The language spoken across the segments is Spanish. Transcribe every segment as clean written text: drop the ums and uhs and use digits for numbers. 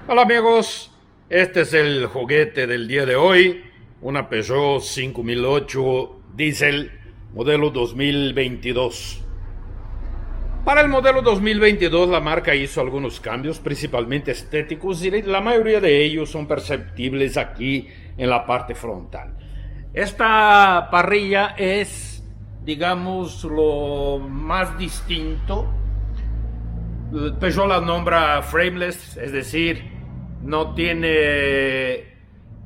Hola amigos, este es el juguete del día de hoy, una Peugeot 5008 Diesel modelo 2022. Para el modelo 2022 la marca hizo algunos cambios, principalmente estéticos, y la mayoría de ellos son perceptibles aquí en la parte frontal. Esta parrilla es, digamos, lo más distinto. Peugeot la nombra frameless, es decir, no tiene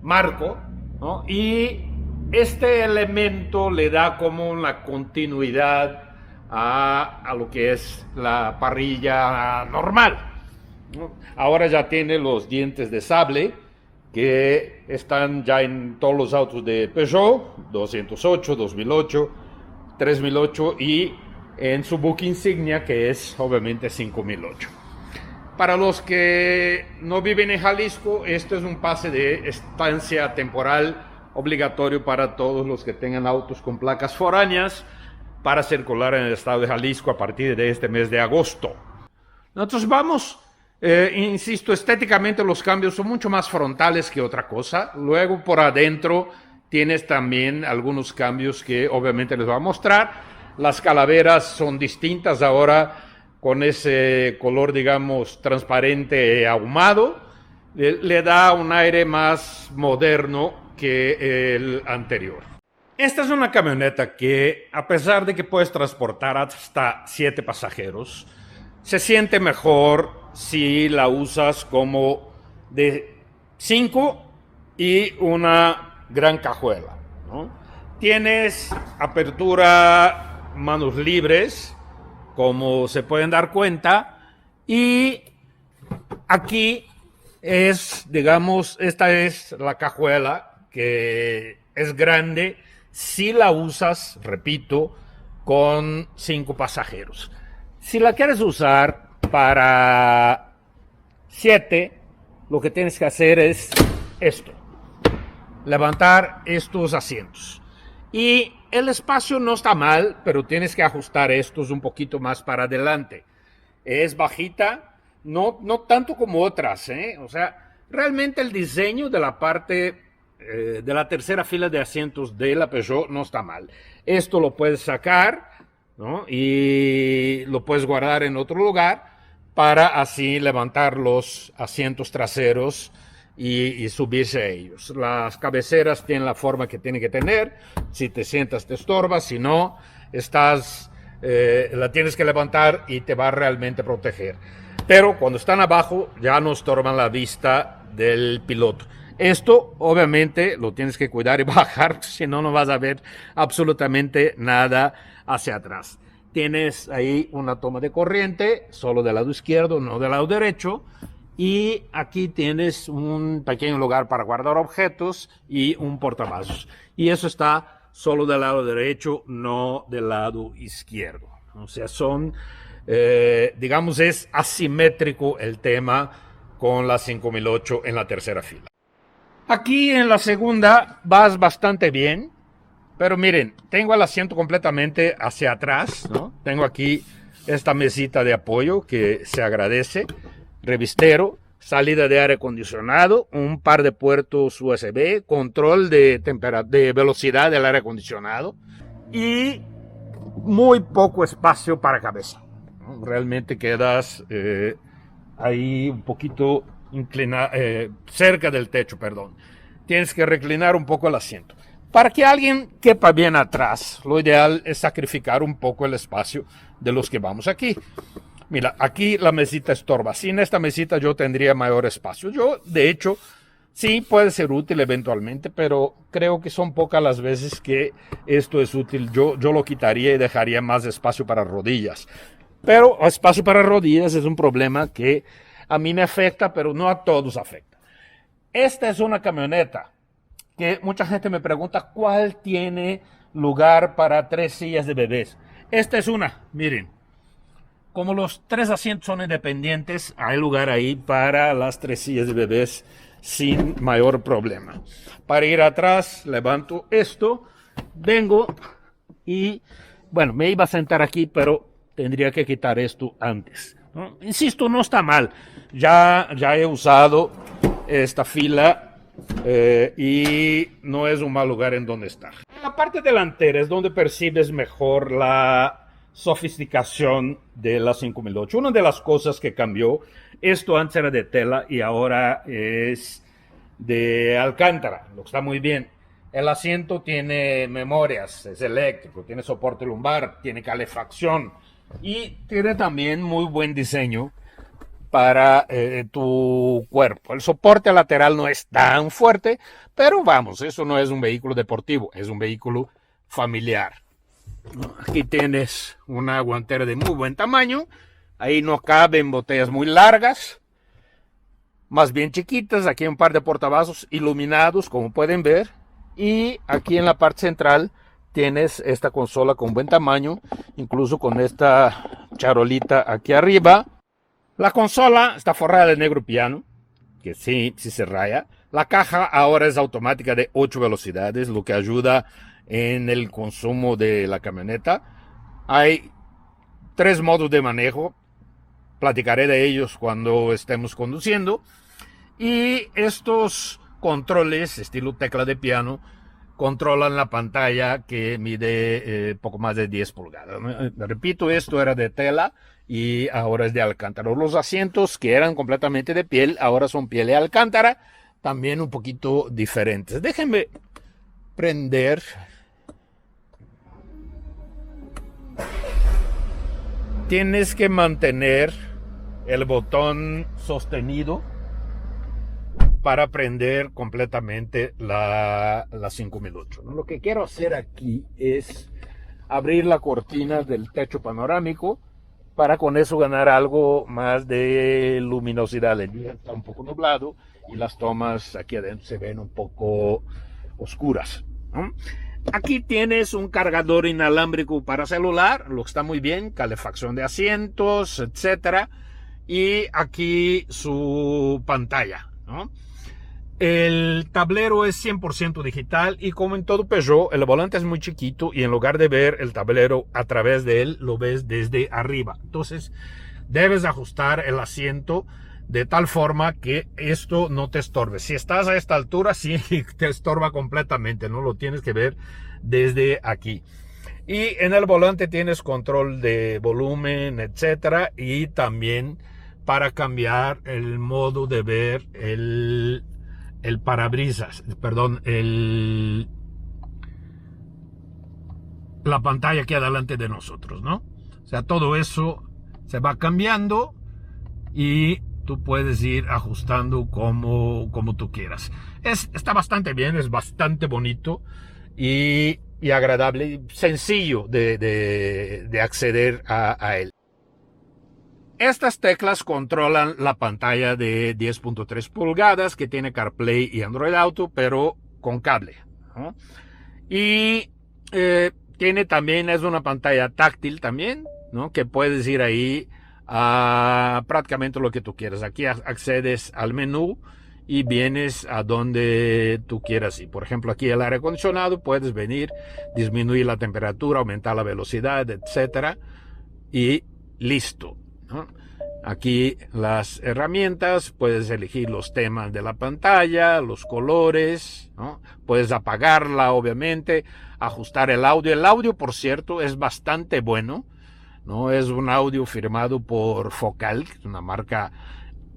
marco, ¿no? Y este elemento le da como una continuidad a lo que es la parrilla normal, ¿no? Ahora ya tiene los dientes de sable que están ya en todos los autos de Peugeot, 208, 2008, 3008 y en su buque insignia, que es obviamente 5008. Para los que no viven en Jalisco, este es un pase de estancia temporal obligatorio para todos los que tengan autos con placas foráneas para circular en el estado de Jalisco a partir de este mes de agosto. Nosotros vamos, insisto, estéticamente los cambios son mucho más frontales que otra cosa. Luego por adentro tienes también algunos cambios que obviamente les voy a mostrar. Las calaveras son distintas ahora, con ese color, digamos, transparente ahumado, le da un aire más moderno que el anterior. Esta es una camioneta que, a pesar de que puedes transportar hasta 7 pasajeros, se siente mejor si la usas como de 5 y una gran cajuela, ¿no? Tienes apertura manos libres, como se pueden dar cuenta, y aquí es, digamos, esta es la cajuela, que es grande si la usas, repito, con 5 pasajeros. Si la quieres usar para 7, lo que tienes que hacer es esto: levantar estos asientos. Y el espacio no está mal, pero tienes que ajustar estos un poquito más para adelante. Es bajita, no tanto como otras, ¿eh? O sea, realmente el diseño de la parte de la tercera fila de asientos de la Peugeot no está mal. Esto lo puedes sacar, ¿no? Y lo puedes guardar en otro lugar para así levantar los asientos traseros y subirse a ellos. Las cabeceras tienen la forma que tienen que tener. Si te sientas te estorba, si no, la tienes que levantar y te va a realmente proteger. Pero cuando están abajo ya no estorban la vista del piloto. Esto obviamente lo tienes que cuidar y bajar, si no, no vas a ver absolutamente nada hacia atrás. Tienes ahí una toma de corriente, solo del lado izquierdo, no del lado derecho. Y aquí tienes un pequeño lugar para guardar objetos y un portavasos. Y eso está solo del lado derecho, no del lado izquierdo. O sea, digamos, es asimétrico el tema con la 5008 en la tercera fila. Aquí en la segunda vas bastante bien, pero miren, tengo el asiento completamente hacia atrás, ¿no? Tengo aquí esta mesita de apoyo que se agradece. Revistero, salida de aire acondicionado, un par de puertos USB, control de velocidad del aire acondicionado y muy poco espacio para cabeza. Realmente quedas ahí un poquito cerca del techo, perdón. Tienes que reclinar un poco el asiento. Para que alguien quepa bien atrás, lo ideal es sacrificar un poco el espacio de los que vamos aquí. Mira, aquí la mesita estorba. Sin esta mesita yo tendría mayor espacio. Yo, de hecho, sí puede ser útil eventualmente, pero creo que son pocas las veces que esto es útil. Yo lo quitaría y dejaría más espacio para rodillas. Pero espacio para rodillas es un problema que a mí me afecta, pero no a todos afecta. Esta es una camioneta que mucha gente me pregunta cuál tiene lugar para 3 sillas de bebés. Esta es una, miren. Como los 3 asientos son independientes, hay lugar ahí para las 3 sillas de bebés sin mayor problema. Para ir atrás, levanto esto, vengo y, bueno, me iba a sentar aquí, pero tendría que quitar esto antes, ¿no? Insisto, no está mal. Ya he usado esta fila y no es un mal lugar en donde estar. La parte delantera es donde percibes mejor la sofisticación de la 5008. Una de las cosas que cambió, esto antes era de tela y ahora es de alcántara, lo que está muy bien. El asiento tiene memorias, es eléctrico, tiene soporte lumbar, tiene calefacción y tiene también muy buen diseño para tu cuerpo. El soporte lateral no es tan fuerte, pero vamos, eso no es un vehículo deportivo, es un vehículo familiar. Aquí tienes una guantera de muy buen tamaño, ahí no caben botellas muy largas, más bien chiquitas. Aquí hay un par de portavasos iluminados, como pueden ver, y aquí en la parte central tienes esta consola con buen tamaño, incluso con esta charolita aquí arriba. La consola está forrada de negro piano, que sí se raya. La caja ahora es automática de 8 velocidades, lo que ayuda en el consumo de la camioneta. Hay 3 modos de manejo, platicaré de ellos cuando estemos conduciendo. Y estos controles, estilo tecla de piano, controlan la pantalla que mide poco más de 10 pulgadas. Repito, esto era de tela y ahora es de alcántara. Los asientos que eran completamente de piel, ahora son piel de alcántara, también un poquito diferentes. Déjenme prender. Tienes que mantener el botón sostenido para prender completamente la 5008, ¿no? Lo que quiero hacer aquí es abrir la cortina del techo panorámico para con eso ganar algo más de luminosidad. El día está un poco nublado y las tomas aquí adentro se ven un poco oscuras, ¿no? Aquí tienes un cargador inalámbrico para celular, lo que está muy bien, calefacción de asientos, etcétera. Y aquí su pantalla, ¿no? El tablero es 100% digital y como en todo Peugeot, el volante es muy chiquito y en lugar de ver el tablero a través de él, lo ves desde arriba. Entonces, debes ajustar el asiento de tal forma que esto no te estorbe. Si estás a esta altura, sí te estorba completamente, ¿no? Lo tienes que ver desde aquí. Y en el volante tienes control de volumen, etcétera, y también para cambiar el modo de ver el parabrisas, perdón, la pantalla que hay delante de nosotros, ¿no? O sea, todo eso se va cambiando y tú puedes ir ajustando como tú quieras. Está bastante bien, es bastante bonito y agradable y sencillo de acceder a él. Estas teclas controlan la pantalla de 10.3 pulgadas que tiene CarPlay y Android Auto, pero con cable, ¿no? Y tiene también, es una pantalla táctil también, ¿no? Que puedes ir ahí a prácticamente lo que tú quieras. Aquí accedes al menú y vienes a donde tú quieras ir. Por ejemplo, aquí el aire acondicionado, puedes venir, disminuir la temperatura, aumentar la velocidad, etcétera, y listo, ¿no? Aquí las herramientas, puedes elegir los temas de la pantalla, los colores, ¿no? Puedes apagarla, obviamente, ajustar el audio. El audio, por cierto, es bastante bueno, ¿no? Es un audio firmado por Focal, que es una marca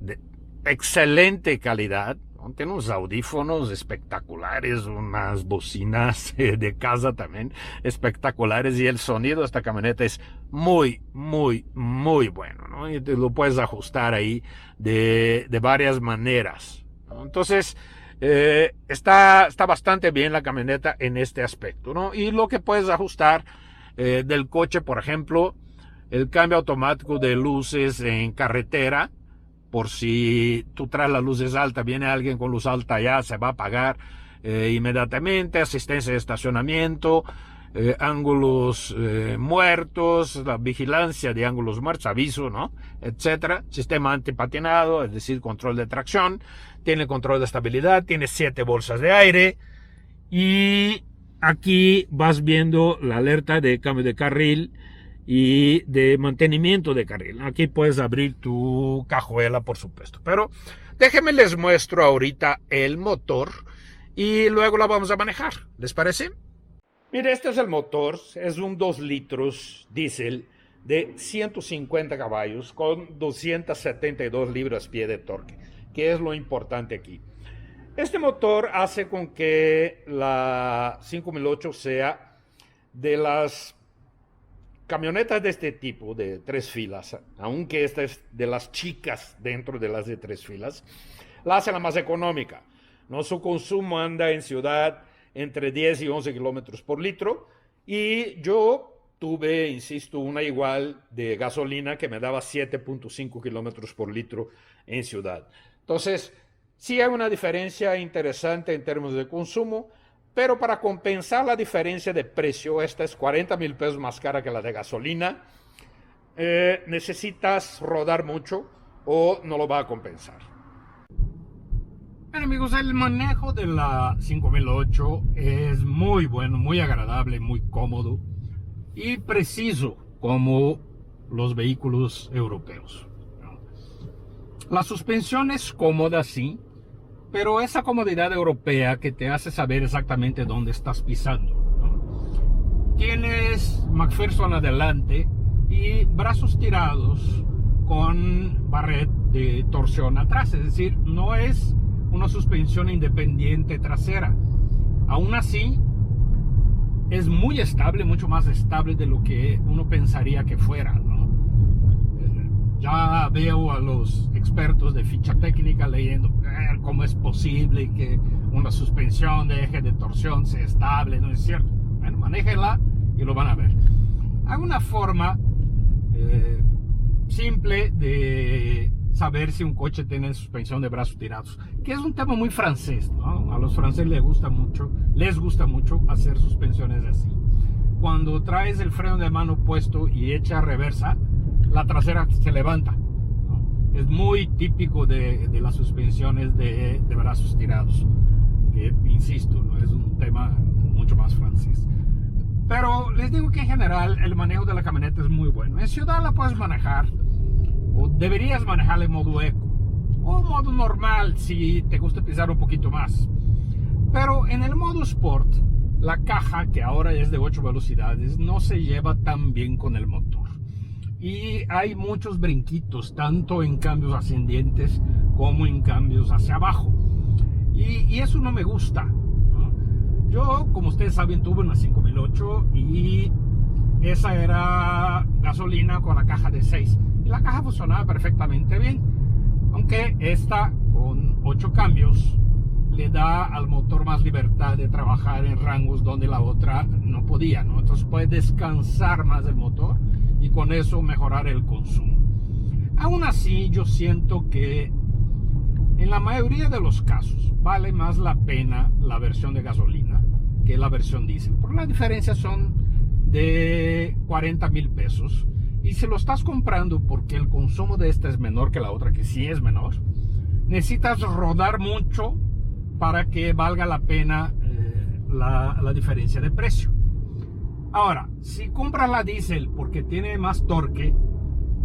de excelente calidad, ¿no? Tiene unos audífonos espectaculares, unas bocinas de casa también espectaculares y el sonido de esta camioneta es muy, muy, muy bueno, ¿no? Y te lo puedes ajustar ahí de varias maneras, ¿no? Entonces, está bastante bien la camioneta en este aspecto, ¿no? Y lo que puedes ajustar del coche, por ejemplo, el cambio automático de luces en carretera. Por si tú traes las luces altas, viene alguien con luz alta ya, se va a apagar inmediatamente. Asistencia de estacionamiento, ángulos muertos, la vigilancia de ángulos muertos, aviso, ¿no? Etcétera. Sistema antipatinado, es decir, control de tracción. Tiene control de estabilidad, tiene 7 bolsas de aire. Y aquí vas viendo la alerta de cambio de carril y de mantenimiento de carril. Aquí puedes abrir tu cajuela, por supuesto. Pero déjenme les muestro ahorita el motor y luego la vamos a manejar. ¿Les parece? Mire, este es el motor. Es un 2 litros diésel de 150 caballos con 272 libras-pie de torque, que es lo importante aquí. Este motor hace con que la 5008 sea de las camionetas de este tipo, de 3 filas, aunque esta es de las chicas dentro de las de 3 filas, la hace la más económica. ¿No? Su consumo anda en ciudad entre 10 y 11 kilómetros por litro, y yo tuve, insisto, una igual de gasolina que me daba 7.5 kilómetros por litro en ciudad. Entonces, sí hay una diferencia interesante en términos de consumo, pero para compensar la diferencia de precio, esta es 40,000 pesos más cara que la de gasolina, necesitas rodar mucho o no lo va a compensar. Bueno, amigos, el manejo de la 5008 es muy bueno, muy agradable, muy cómodo y preciso como los vehículos europeos. La suspensión es cómoda, sí, pero esa comodidad europea que te hace saber exactamente dónde estás pisando, ¿no? Tienes McPherson adelante y brazos tirados con barret de torsión atrás, es decir, no es una suspensión independiente trasera. Aún así, es muy estable, mucho más estable de lo que uno pensaría que fuera, ¿no? Ya veo a los expertos de ficha técnica leyendo cómo es posible que una suspensión de eje de torsión sea estable. No es cierto. Bueno, manéjenla y lo van a ver. Hay una forma simple de saber si un coche tiene suspensión de brazos tirados, que es un tema muy francés, ¿no? A los franceses les gusta mucho hacer suspensiones así. Cuando traes el freno de mano puesto y echa reversa, la trasera se levanta, ¿no? Es muy típico de las suspensiones de brazos tirados, que insisto, no es un tema mucho más francés. Pero les digo que en general el manejo de la camioneta es muy bueno. En ciudad la puedes manejar, o deberías manejarla en modo eco, o modo normal si te gusta pisar un poquito más. Pero en el modo sport, la caja, que ahora es de 8 velocidades, no se lleva tan bien con el motor. Y hay muchos brinquitos, tanto en cambios ascendientes como en cambios hacia abajo. Y eso no me gusta, ¿no? Yo, como ustedes saben, tuve una 5008 y esa era gasolina con la caja de 6. Y la caja funcionaba perfectamente bien. Aunque esta, con 8 cambios, le da al motor más libertad de trabajar en rangos donde la otra no podía, ¿no? Entonces puede descansar más el motor y con eso mejorar el consumo. Aún así, yo siento que en la mayoría de los casos vale más la pena la versión de gasolina que la versión diésel, porque las diferencias son de 40,000 pesos. Y si lo estás comprando porque el consumo de esta es menor que la otra, que sí es menor, necesitas rodar mucho para que valga la pena la diferencia de precio. Ahora, si compras la diésel porque tiene más torque,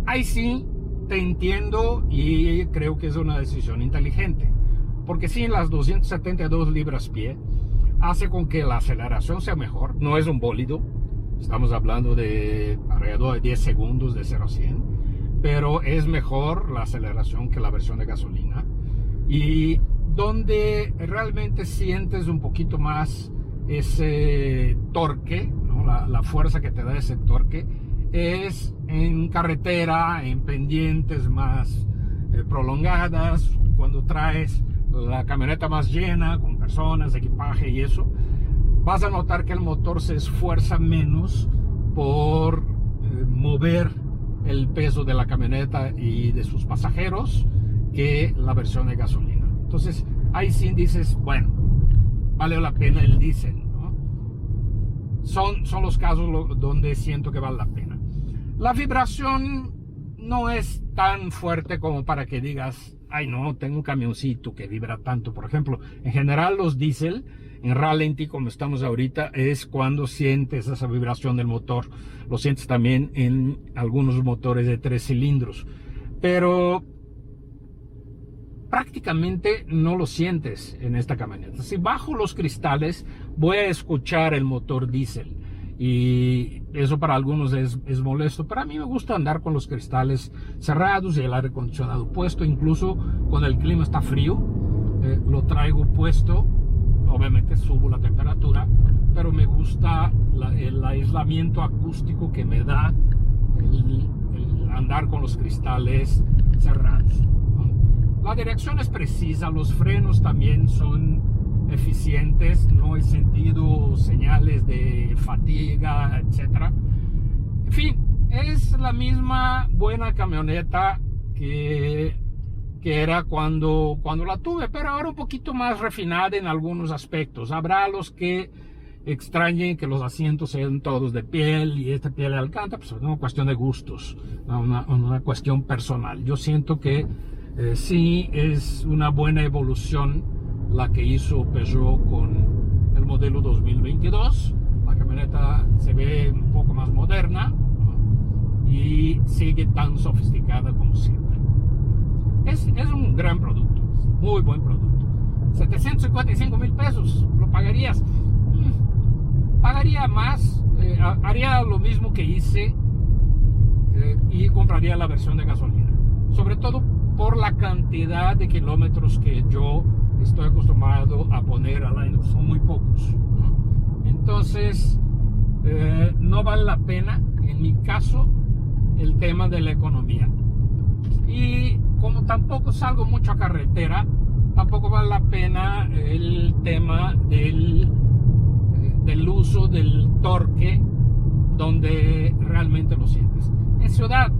ahí sí te entiendo y creo que es una decisión inteligente. Porque sí, las 272 libras-pie hace con que la aceleración sea mejor. No es un bólido, estamos hablando de alrededor de 10 segundos de 0 a 100, pero es mejor la aceleración que la versión de gasolina. Y donde realmente sientes un poquito más ese torque, ¿no? La fuerza que te da ese torque es en carretera, en pendientes más prolongadas, cuando traes la camioneta más llena con personas, equipaje y eso, vas a notar que el motor se esfuerza menos por mover el peso de la camioneta y de sus pasajeros que la versión de gasolina. Entonces ahí sí dices, bueno, vale la pena el diésel, ¿no? Son los casos donde siento que vale la pena. La vibración no es tan fuerte como para que digas, ay no, tengo un camioncito que vibra tanto. Por ejemplo, en general los diésel en ralentí como estamos ahorita es cuando sientes esa vibración del motor. Lo sientes también en algunos motores de 3 cilindros, pero prácticamente no lo sientes en esta camioneta. Si bajo los cristales voy a escuchar el motor diésel, y eso para algunos es molesto. Para mí me gusta andar con los cristales cerrados y el aire acondicionado puesto, incluso cuando el clima está frío, lo traigo puesto. Obviamente subo la temperatura, pero me gusta el aislamiento acústico que me da el andar con los cristales cerrados. La dirección es precisa, los frenos también son eficientes, no he sentido señales de fatiga, etc. En fin, es la misma buena camioneta que era cuando la tuve, pero ahora un poquito más refinada en algunos aspectos. Habrá los que extrañen que los asientos sean todos de piel y esta piel de alcántara, pues es una cuestión de gustos, una cuestión personal. Yo siento que sí es una buena evolución la que hizo Peugeot con el modelo 2022. La camioneta se ve un poco más moderna, ¿no? Y sigue tan sofisticada como siempre. Es un gran producto, muy buen producto. 755 mil pesos, ¿lo pagarías? Pagaría más, haría lo mismo que hice y compraría la versión de gasolina. Sobre todo por la cantidad de kilómetros que yo estoy acostumbrado a poner al año, son muy pocos, ¿no? Entonces no vale la pena, en mi caso, el tema de la economía. Y como tampoco salgo mucho a carretera, tampoco vale la pena el tema del uso del torque, donde realmente lo sientes. En ciudad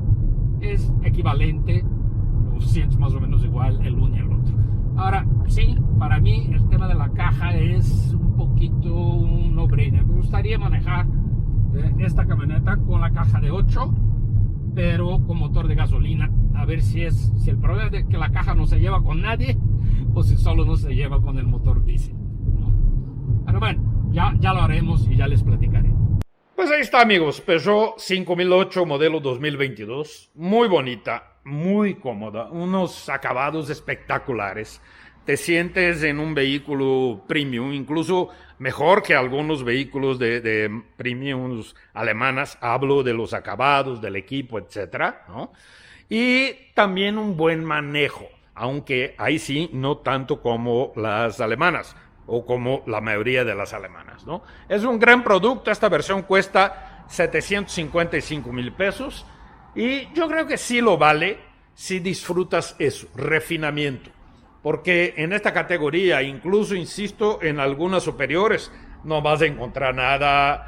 es equivalente, lo sientes más o menos igual el uno y el otro. Ahora, sí, para mí el tema de la caja es un poquito un no-brainer. Me gustaría manejar esta camioneta con la caja de 8, pero con motor de gasolina, a ver si el problema es de que la caja no se lleva con nadie o si solo no se lleva con el motor diésel, ¿no? Pero bueno, ya lo haremos y ya les platicaré. Pues ahí está, amigos, Peugeot 5008 modelo 2022, muy bonita, muy cómoda, unos acabados espectaculares. Te sientes en un vehículo premium, incluso mejor que algunos vehículos de premiums alemanas. Hablo de los acabados, del equipo, etcétera, ¿no? Y también un buen manejo, aunque ahí sí no tanto como las alemanas o como la mayoría de las alemanas, ¿no? Es un gran producto. Esta versión cuesta 755 mil pesos y yo creo que sí lo vale si disfrutas eso, refinamiento. Porque en esta categoría, incluso, insisto, en algunas superiores, no vas a encontrar nada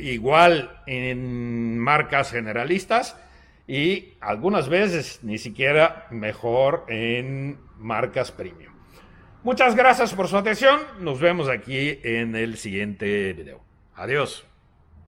igual en marcas generalistas y algunas veces ni siquiera mejor en marcas premium. Muchas gracias por su atención. Nos vemos aquí en el siguiente video. Adiós.